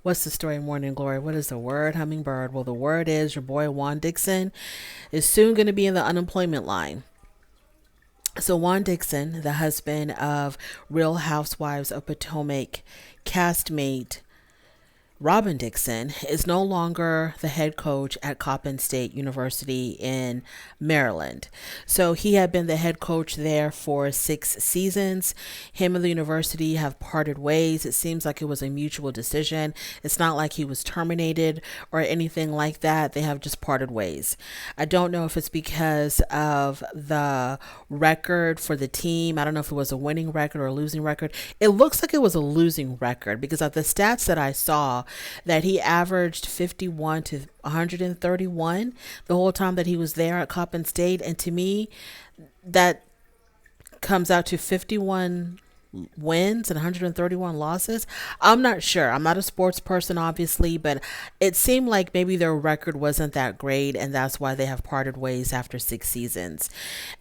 What's the story, Morning Glory? What is the word, Hummingbird? Well, the word is your boy Juan Dixon is soon going to be in the unemployment line. So, Juan Dixon, the husband of Real Housewives of Potomac castmate Robin Dixon, is no longer the head coach at Coppin State University in Maryland. So he had been the head coach there for 6 seasons. Him and the university have parted ways. It seems like it was a mutual decision. It's not like he was terminated or anything like that. They have just parted ways. I don't know if it's because of the record for the team. I don't know if it was a winning record or a losing record. It looks like it was a losing record because of the stats that I saw, that he averaged 51 to 131 the whole time that he was there at Coppin State. And to me, that comes out to 51 wins and 131 losses. I'm not sure. I'm not a sports person, obviously, but it seemed like maybe their record wasn't that great, and that's why they have parted ways after 6 seasons.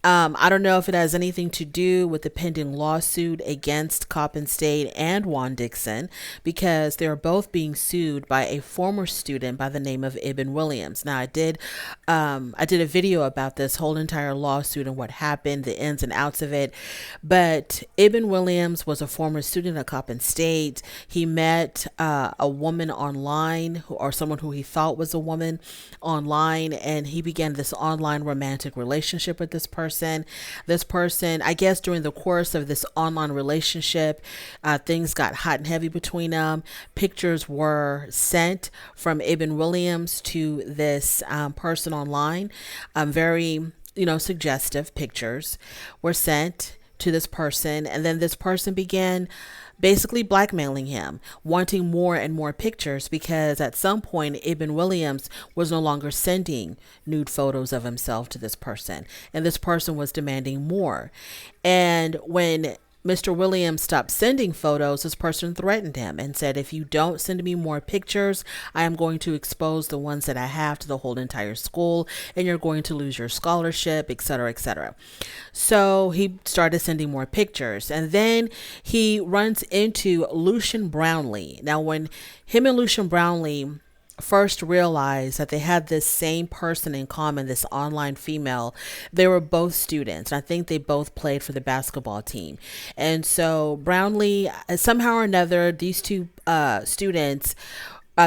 I don't know if it has anything to do with the pending lawsuit against Coppin State and Juan Dixon, because they're both being sued by a former student by the name of Ibn Williams. Now, I did a video about this whole entire lawsuit and what happened, the ins and outs of it, but Ibn Williams was a former student at Coppin State. He met a woman online, or someone who he thought was a woman online, and he began this online romantic relationship with this person. This person, I guess, during the course of this online relationship, things got hot and heavy between them. Pictures were sent from Ibn Williams to this person online. Very, suggestive pictures were sent to this person, and then this person began basically blackmailing him, wanting more and more pictures, because at some point Ibn Williams was no longer sending nude photos of himself to this person, and this person was demanding more. And when Mr. Williams stopped sending photos, this person threatened him and said, if you don't send me more pictures, I am going to expose the ones that I have to the whole entire school, and you're going to lose your scholarship, etc., etc. So he started sending more pictures, and then he runs into Lucian Brownlee. Now, when him and Lucian Brownlee first realized that they had this same person in common, this online female, they were both students. I think they both played for the basketball team. And so Brownlee, somehow or another, these two students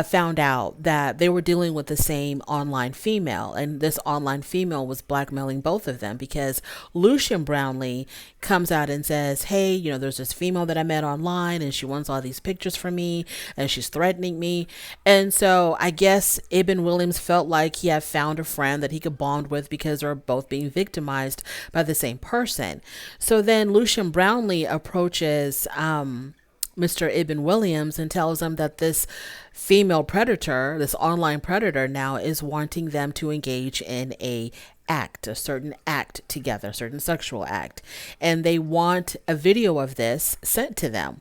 found out that they were dealing with the same online female, and this online female was blackmailing both of them, because Lucian Brownlee comes out and says, hey, there's this female that I met online, and she wants all these pictures from me, and she's threatening me. And so I guess Ibn Williams felt like he had found a friend that he could bond with, because they're both being victimized by the same person. So then Lucian Brownlee approaches Mr. Ibn Williams and tells him that this female predator, this online predator now, is wanting them to engage in a certain act together, a certain sexual act. And they want a video of this sent to them,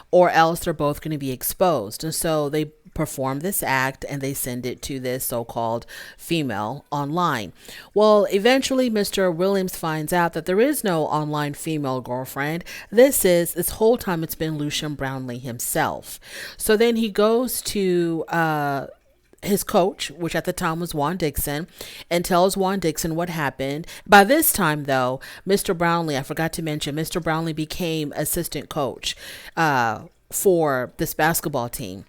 or else they're both going to be exposed. And so they perform this act and they send it to this so-called female online. Well, eventually Mr. Williams finds out that there is no online female girlfriend. This whole time it's been Lucian Brownlee himself. So then he goes to his coach, which at the time was Juan Dixon, and tells Juan Dixon what happened. By this time, though, Mr. Brownlee, I forgot to mention, Mr. Brownlee became assistant coach for this basketball team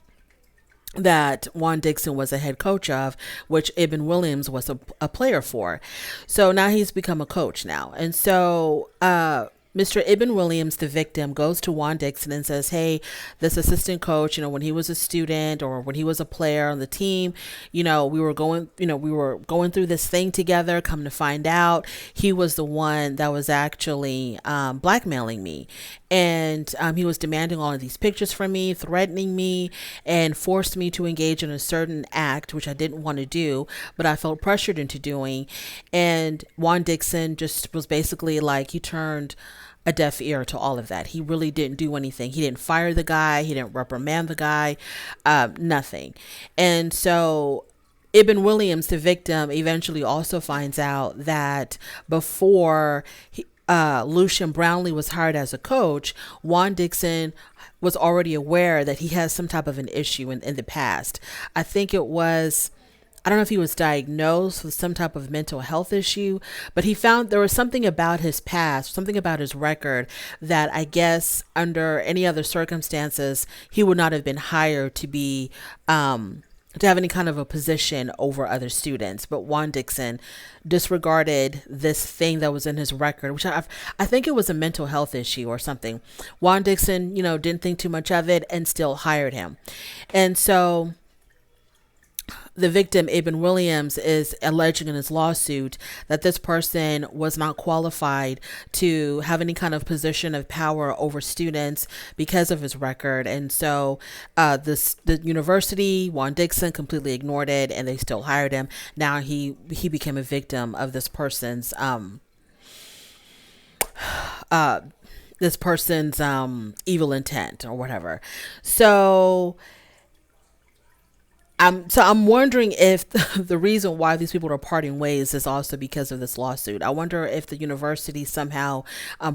that Juan Dixon was a head coach of, which Ibn Williams was a player for. So now he's become a coach now. And so Mr. Ibn Williams, the victim, goes to Juan Dixon and says, hey, this assistant coach, when he was a student or when he was a player on the team, we were going through this thing together. Come to find out, he was the one that was actually blackmailing me. And he was demanding all of these pictures from me, threatening me, and forced me to engage in a certain act, which I didn't want to do, but I felt pressured into doing. And Juan Dixon just was basically like, he turned a deaf ear to all of that. He really didn't do anything. He didn't fire the guy. He didn't reprimand the guy, nothing. And so Ibn Williams, the victim, eventually also finds out that before Lucian Brownlee was hired as a coach, Juan Dixon was already aware that he has some type of an issue in the past. I think it was, I don't know if he was diagnosed with some type of mental health issue, but he found there was something about his past, something about his record that I guess under any other circumstances, he would not have been hired to be, to have any kind of a position over other students. But Juan Dixon disregarded this thing that was in his record, which I think it was a mental health issue or something. Juan Dixon, didn't think too much of it and still hired him. And so the victim, Ibn Williams, is alleging in his lawsuit that this person was not qualified to have any kind of position of power over students because of his record. And so the university, Juan Dixon, completely ignored it, and they still hired him. Now he became a victim of this person's evil intent or whatever. So I'm wondering if the reason why these people are parting ways is also because of this lawsuit. I wonder if the university somehow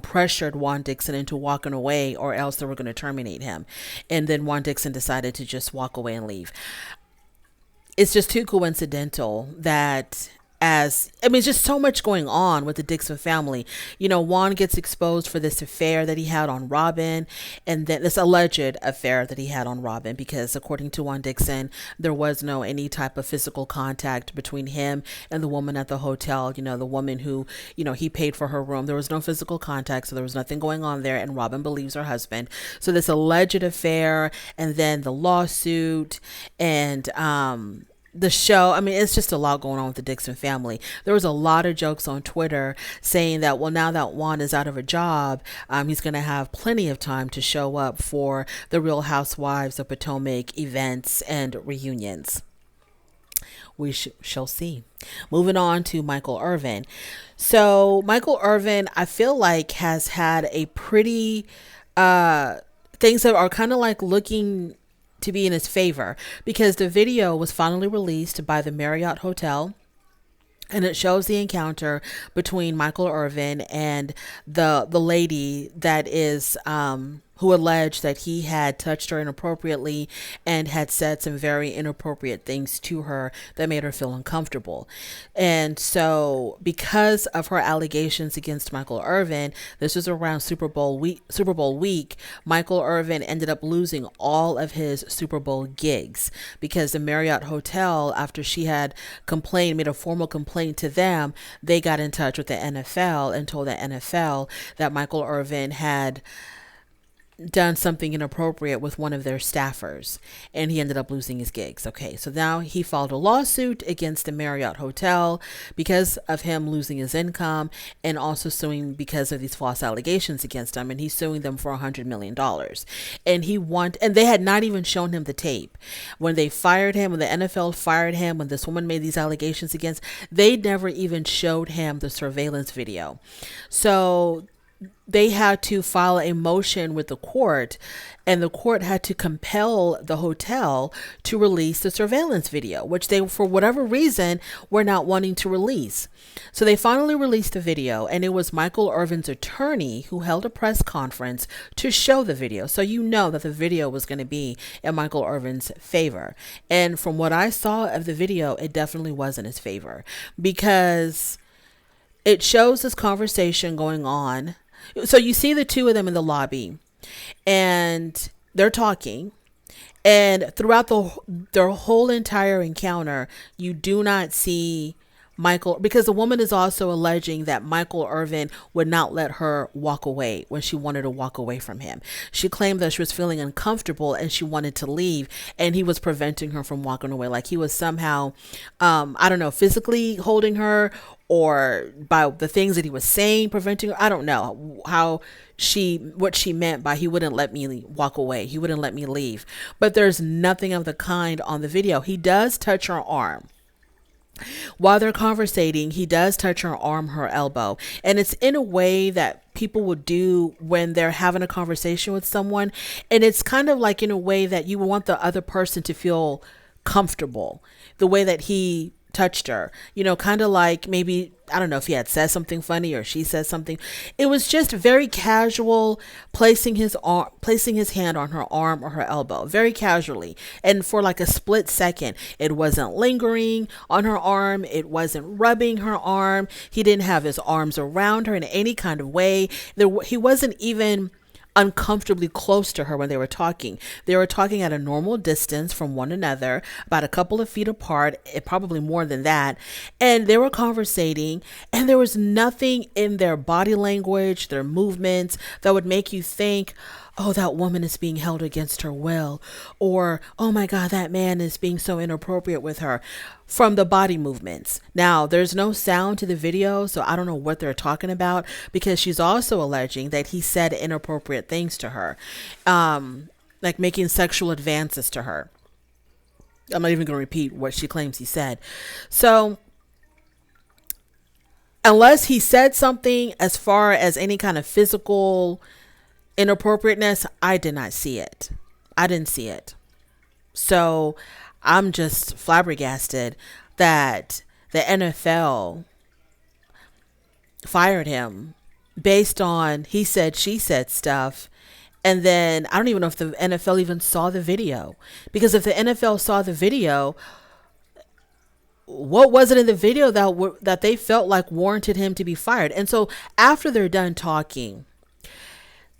pressured Juan Dixon into walking away, or else they were going to terminate him. And then Juan Dixon decided to just walk away and leave. It's just too coincidental that it's just so much going on with the Dixon family. Juan gets exposed for this affair that he had on Robin, and then this alleged affair that he had on Robin, because according to Juan Dixon, there was no any type of physical contact between him and the woman at the hotel, the woman who, he paid for her room. There was no physical contact, so there was nothing going on there, and Robin believes her husband. So this alleged affair, and then the lawsuit, and the show. It's just a lot going on with the Dixon family. There was a lot of jokes on Twitter saying that, well, now that Juan is out of a job, he's going to have plenty of time to show up for the Real Housewives of Potomac events and reunions. We shall see. Moving on to Michael Irvin. So Michael Irvin, I feel like, has had a pretty things that are kind of like looking to be in his favor, because the video was finally released by the Marriott Hotel, and it shows the encounter between Michael Irvin and the lady that is who alleged that he had touched her inappropriately and had said some very inappropriate things to her that made her feel uncomfortable. And so because of her allegations against Michael Irvin, this was around Super Bowl week, Michael Irvin ended up losing all of his Super Bowl gigs, because the Marriott Hotel, after she had made a formal complaint to them, they got in touch with the NFL and told the NFL that Michael Irvin had done something inappropriate with one of their staffers, and he ended up losing his gigs. Okay, so now he filed a lawsuit against the Marriott Hotel because of him losing his income, and also suing because of these false allegations against him, and he's suing them for $100 million. And they had not even shown him the tape. When they fired him, when the NFL fired him, when this woman made these allegations against, they never even showed him the surveillance video. So they had to file a motion with the court, and the court had to compel the hotel to release the surveillance video, which they, for whatever reason, were not wanting to release. So they finally released the video, and it was Michael Irvin's attorney who held a press conference to show the video. So that the video was going to be in Michael Irvin's favor. And from what I saw of the video, it definitely was in his favor, because it shows this conversation going on. So you see the two of them in the lobby, and they're talking, and throughout their whole entire encounter, you do not see Michael, because the woman is also alleging that Michael Irvin would not let her walk away when she wanted to walk away from him. She claimed that she was feeling uncomfortable and she wanted to leave, and he was preventing her from walking away. Like he was somehow, physically holding her, or by the things that he was saying, preventing her. I don't know what she meant by he wouldn't let me walk away. He wouldn't let me leave. But there's nothing of the kind on the video. He does touch her arm. While they're conversating, he does touch her arm, her elbow. And it's in a way that people would do when they're having a conversation with someone. And it's kind of like in a way that you want the other person to feel comfortable. The way that he touched her, kind of like maybe, I don't know if he had said something funny or she said something. It was just very casual, placing his hand on her arm or her elbow very casually. And for like a split second, it wasn't lingering on her arm. It wasn't rubbing her arm. He didn't have his arms around her in any kind of way. He wasn't even uncomfortably close to her when they were talking. They were talking at a normal distance from one another, about a couple of feet apart, probably more than that. And they were conversating, and there was nothing in their body language, their movements, that would make you think, oh, that woman is being held against her will, or, oh my God, that man is being so inappropriate with her, from the body movements. Now, there's no sound to the video, so I don't know what they're talking about, because she's also alleging that he said inappropriate things to her, like making sexual advances to her. I'm not even going to repeat what she claims he said. So, unless he said something as far as any kind of physical inappropriateness, I did not see it. I didn't see it. So I'm just flabbergasted that the NFL fired him based on he said, she said stuff. And then I don't even know if the NFL even saw the video, because if the NFL saw the video, what was it in the video that they felt like warranted him to be fired? And so after they're done talking,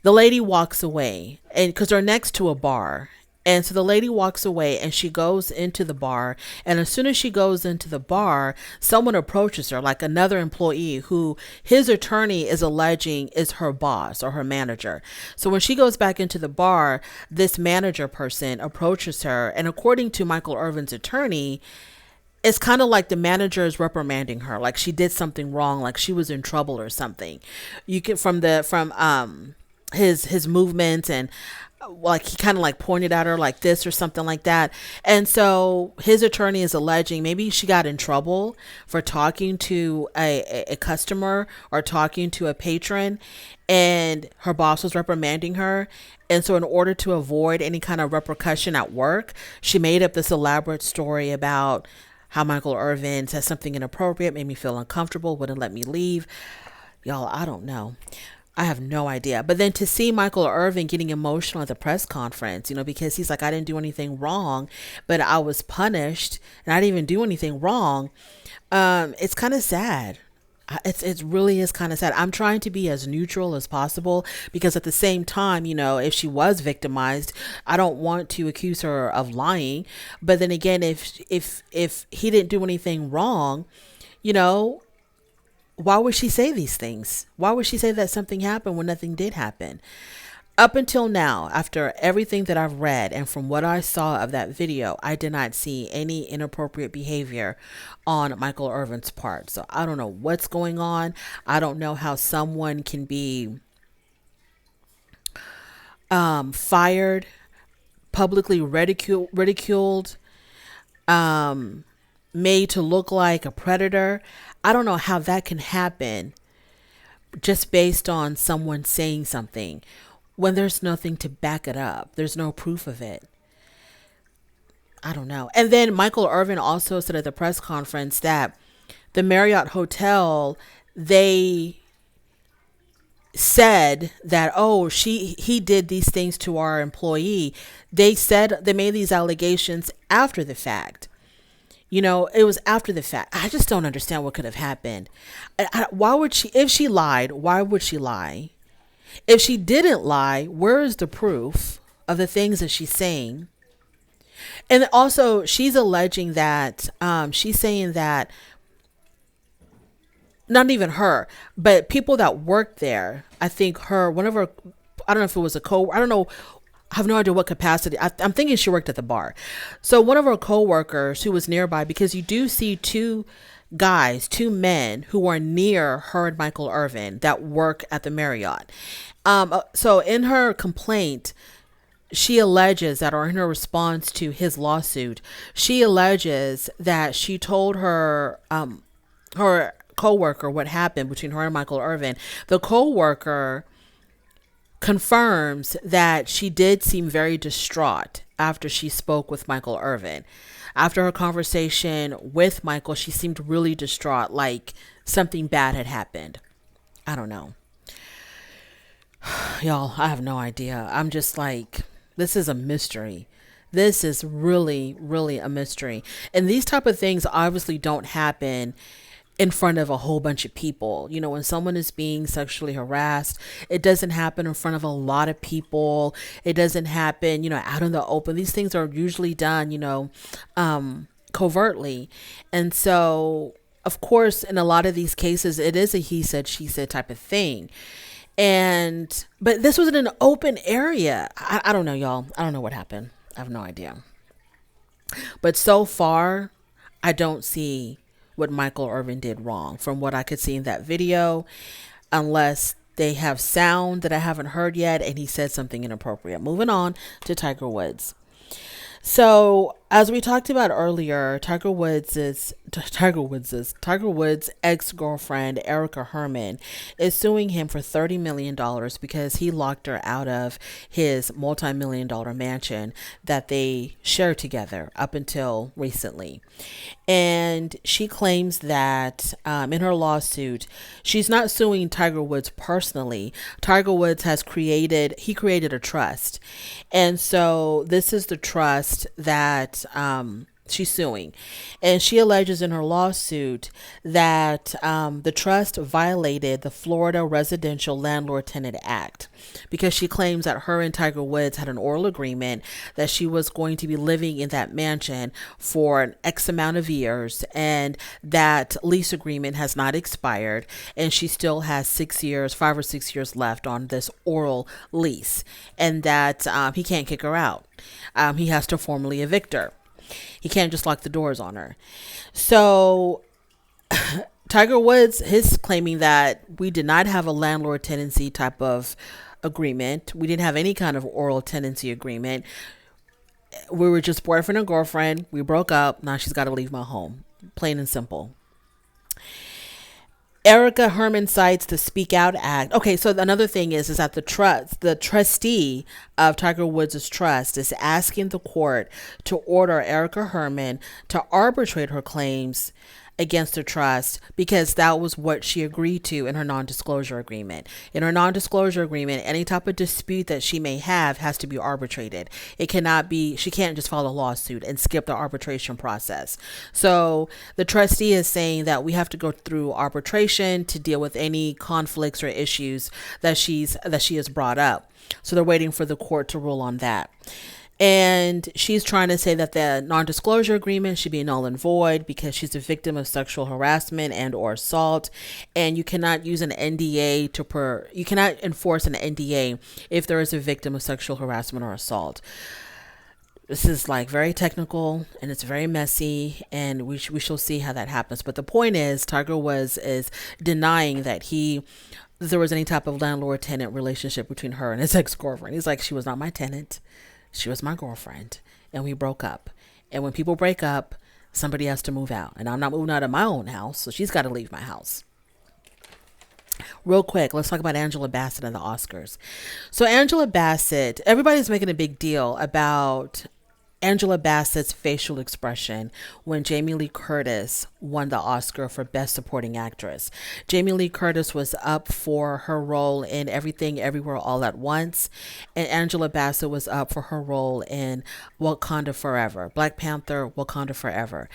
the lady walks away, and because they're next to a bar. And so the lady walks away and she goes into the bar. And as soon as she goes into the bar, someone approaches her, like another employee who his attorney is alleging is her boss or her manager. So when she goes back into the bar, this manager person approaches her. And according to Michael Irvin's attorney, it's kind of like the manager is reprimanding her, like she did something wrong, like she was in trouble or something. You can from his movements, and like he kind of like pointed at her like this or something like that. And so his attorney is alleging maybe she got in trouble for talking to a customer or talking to a patron, and her boss was reprimanding her. And so in order to avoid any kind of repercussion at work, she made up this elaborate story about how Michael Irvin said something inappropriate, made me feel uncomfortable, wouldn't let me leave. Y'all, I don't know. I have no idea. But then to see Michael Irvin getting emotional at the press conference, because he's like, I didn't do anything wrong, but I was punished and I didn't even do anything wrong. It's kind of sad. It really is kind of sad. I'm trying to be as neutral as possible, because at the same time, if she was victimized, I don't want to accuse her of lying. But then again, if he didn't do anything wrong, why would she say these things? Why would she say that something happened when nothing did happen? Up until now, after everything that I've read and from what I saw of that video, I did not see any inappropriate behavior on Michael Irvin's part. So I don't know what's going on. I don't know how someone can be fired, publicly ridiculed, made to look like a predator. I don't know how that can happen just based on someone saying something when there's nothing to back it up. There's no proof of it. I don't know. And then Michael Irvin also said at the press conference that the Marriott Hotel, they said that, he did these things to our employee. They said they made these allegations after the fact. It was after the fact. I just don't understand what could have happened. Why would she, if she lied, why would she lie? If she didn't lie, where is the proof of the things that she's saying? And also, she's alleging that, she's saying that, not even her, but people that worked there, I think one of her, I don't know if it was I don't know, I have no idea what capacity. I'm thinking she worked at the bar. So one of her co-workers who was nearby, because you do see two men who are near her and Michael Irvin that work at the Marriott. So in her complaint, she alleges that, or in her response to his lawsuit, she alleges that she told her co-worker what happened between her and Michael Irvin. The co-worker confirms that she did seem very distraught after she spoke with Michael Irvin. After her conversation with Michael, she seemed really distraught, like something bad had happened. I don't know. Y'all, I have no idea. I'm just like, this is a mystery. This is really, really a mystery. And these type of things obviously don't happen in front of a whole bunch of people. You know, when someone is being sexually harassed, it doesn't happen in front of a lot of people. It doesn't happen, you know, out in the open. These things are usually done, you know, covertly. And so, of course, in a lot of these cases, it is a he said, she said type of thing. But this was in an open area. I don't know, y'all. I don't know what happened. I have no idea. But so far, I don't see what Michael Irvin did wrong from what I could see in that video, unless they have sound that I haven't heard yet and he said something inappropriate. Moving on to Tiger Woods. So, as we talked about earlier, Tiger Woods' ex-girlfriend, Erica Herman, is suing him for $30 million because he locked her out of his multi-million-dollar mansion that they shared together up until recently. And she claims that in her lawsuit, she's not suing Tiger Woods personally. Tiger Woods created a trust. And so this is the trust that she's suing. And she alleges in her lawsuit that the trust violated the Florida Residential Landlord-Tenant Act because she claims that her and Tiger Woods had an oral agreement that she was going to be living in that mansion for an X amount of years, and that lease agreement has not expired, and she still has 5 or 6 years left on this oral lease, and that he can't kick her out. He has to formally evict her. He can't just lock the doors on her. So Tiger Woods is claiming that we did not have a landlord tenancy type of agreement. We didn't have any kind of oral tenancy agreement. We were just boyfriend and girlfriend. We broke up. Now she's got to leave my home. Plain and simple. Erica Herman cites the Speak Out Act. Okay, so another thing is that the trustee of Tiger Woods' trust is asking the court to order Erica Herman to arbitrate her claims against the trust because that was what she agreed to in her non-disclosure agreement. In her non-disclosure agreement, any type of dispute that she may have has to be arbitrated. She can't just file a lawsuit and skip the arbitration process. So the trustee is saying that we have to go through arbitration to deal with any conflicts or issues that she has brought up. So they're waiting for the court to rule on that. And she's trying to say that the non-disclosure agreement should be null and void because she's a victim of sexual harassment and or assault. And you cannot use an NDA you cannot enforce an NDA if there is a victim of sexual harassment or assault. This is like very technical and it's very messy, and we shall see how that happens. But the point is, Tiger Woods is denying that there was any type of landlord-tenant relationship between her and his ex-girlfriend. He's like, she was not my tenant. She was my girlfriend, and we broke up. And when people break up, somebody has to move out. And I'm not moving out of my own house, so she's got to leave my house. Real quick, let's talk about Angela Bassett and the Oscars. So Angela Bassett, everybody's making a big deal about Angela Bassett's facial expression when Jamie Lee Curtis won the Oscar for Best Supporting Actress. Jamie Lee Curtis was up for her role in Everything Everywhere All at Once, and Angela Bassett was up for her role in Wakanda Forever, Black Panther, Wakanda Forever.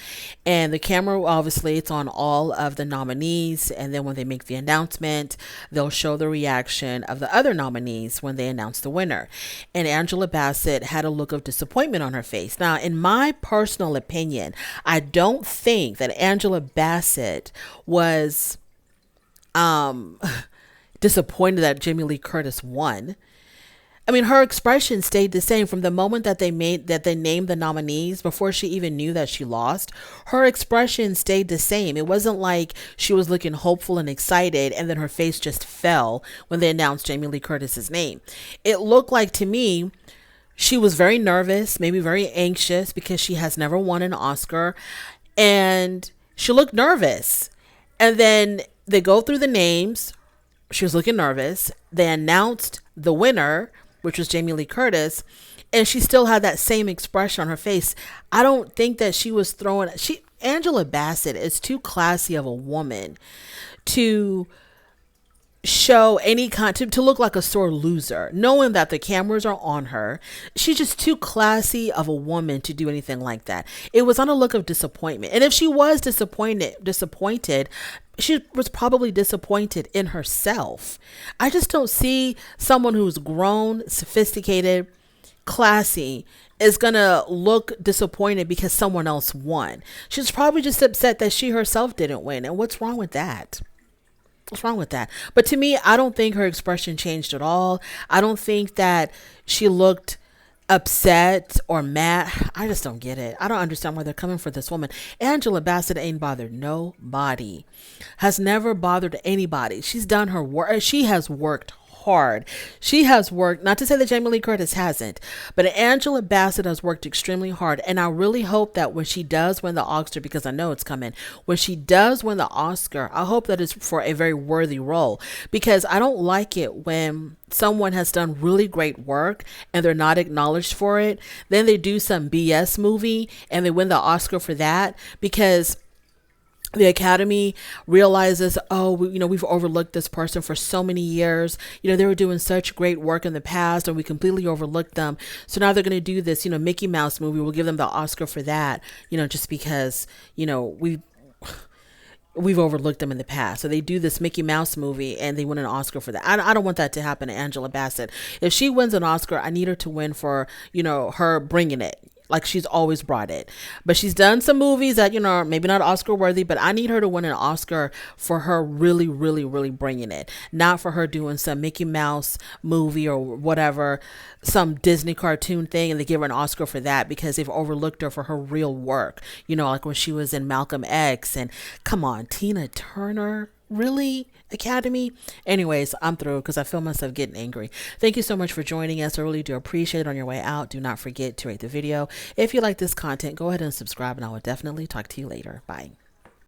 And the camera, obviously, it's on all of the nominees, and then when they make the announcement, they'll show the reaction of the other nominees when they announce the winner. And Angela Bassett had a look of disappointment on her face. Now, in my personal opinion, I don't think that Angela Bassett was disappointed that Jamie Lee Curtis won. I mean, her expression stayed the same from the moment that they named the nominees before she even knew that she lost. Her expression stayed the same. It wasn't like she was looking hopeful and excited and then her face just fell when they announced Jamie Lee Curtis's name. It looked like, to me, she was very nervous, maybe very anxious because she has never won an Oscar, and she looked nervous. And then they go through the names. She was looking nervous. they announced the winner, which was Jamie Lee Curtis, and she still had that same expression on her face. I don't think that she was throwing, Angela Bassett is too classy of a woman to show any kind to look like a sore loser, knowing that the cameras are on her. She's just too classy of a woman to do anything like that. It was on a look of disappointment. And if she was disappointed, she was probably disappointed in herself. I just don't see someone who's grown, sophisticated, classy is gonna look disappointed because someone else won. She's probably just upset that she herself didn't win. And what's wrong with that? What's wrong with that? But to me, I don't think her expression changed at all. I don't think that she looked upset or mad. I just don't get it. I don't understand why they're coming for this woman. Angela Bassett ain't bothered nobody. Has never bothered anybody. She's done her work. She has worked hard. She has worked, not to say that Jamie Lee Curtis hasn't, but Angela Bassett has worked extremely hard. And I really hope that when she does win the Oscar, because I know it's coming, when she does win the Oscar, I hope that it's for a very worthy role, because I don't like it when someone has done really great work and they're not acknowledged for it. Then they do some BS movie and they win the Oscar for that because the Academy realizes, oh, we've overlooked this person for so many years. They were doing such great work in the past and we completely overlooked them. So now they're going to do this, Mickey Mouse movie. We'll give them the Oscar for that, just because, we've overlooked them in the past. So they do this Mickey Mouse movie and they win an Oscar for that. I don't want that to happen to Angela Bassett. If she wins an Oscar, I need her to win for, her bringing it. Like she's always brought it. But she's done some movies that, are maybe not Oscar worthy, but I need her to win an Oscar for her really, really, really bringing it. Not for her doing some Mickey Mouse movie or whatever, some Disney cartoon thing, and they give her an Oscar for that because they've overlooked her for her real work. Like when she was in Malcolm X and come on, Tina Turner. Really? Academy? Anyways, I'm through because I feel myself getting angry. Thank you so much for joining us. I really do appreciate it. On your way out, do not forget to rate the video. If you like this content, go ahead and subscribe and I will definitely talk to you later. Bye.